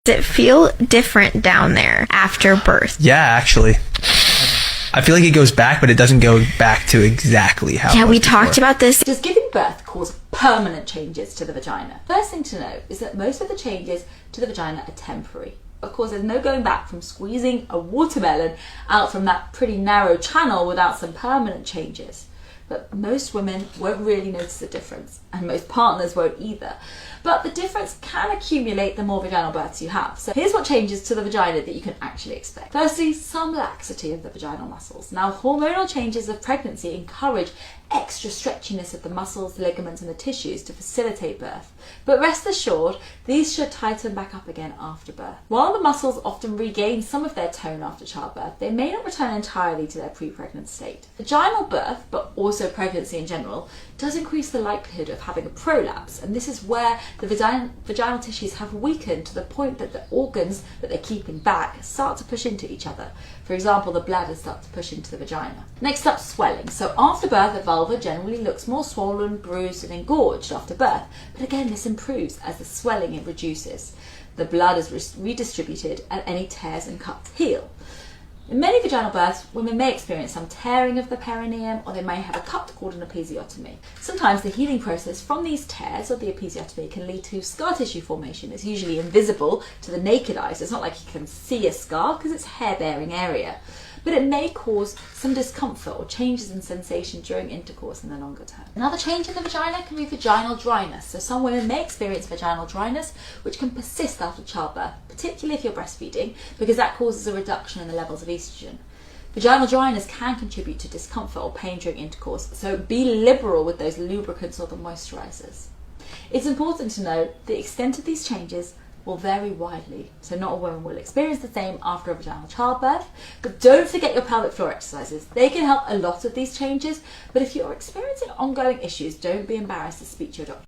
Does it feel different down there after birth? Yeah, actually. I feel like it goes back, but it doesn't go back to exactly how it was we before. talked about this. Does giving birth cause permanent changes to the vagina? First thing to know is that most of the changes to the vagina are temporary. Of course, there's no going back from squeezing a watermelon out from that pretty narrow channel without some permanent changes. But most women won't really notice the difference, and most partners won't either. But the difference can accumulate the more vaginal births you have. So here's what changes to the vagina that you can actually expect. Firstly, some laxity of the vaginal muscles. Now, hormonal changes of pregnancy encourage extra stretchiness of the muscles, ligaments and the tissues to facilitate birth. But rest assured, these should tighten back up again after birth. While the muscles often regain some of their tone after childbirth, they may not return entirely to their pre-pregnant state. Vaginal birth, but also pregnancy in general, does increase the likelihood of having a prolapse, and this is where the vaginal tissues have weakened to the point that the organs that they're keeping back start to push into each other. For example, the bladder starts to push into the vagina. Next up, swelling. So after birth, the vulva generally looks more swollen, bruised and engorged after birth, but again this improves as the swelling reduces. The blood is redistributed and any tears and cuts heal. In many vaginal births, women may experience some tearing of the perineum, or they may have a cut called an episiotomy. Sometimes the healing process from these tears or the episiotomy can lead to scar tissue formation. It's usually invisible to the naked eye, so it's not like you can see a scar because it's a hair-bearing area. But it may cause some discomfort or changes in sensation during intercourse in the longer term. Another change in the vagina can be vaginal dryness. So some women may experience vaginal dryness, which can persist after childbirth, particularly if you're breastfeeding, because that causes a reduction in the levels of estrogen. Vaginal dryness can contribute to discomfort or pain during intercourse, so be liberal with those lubricants or the moisturizers. It's important to note the extent of these changes will vary widely, so not all women will experience the same after a vaginal childbirth. But don't forget your pelvic floor exercises. They can help a lot of these changes, but if you're experiencing ongoing issues, don't be embarrassed to speak to your doctor.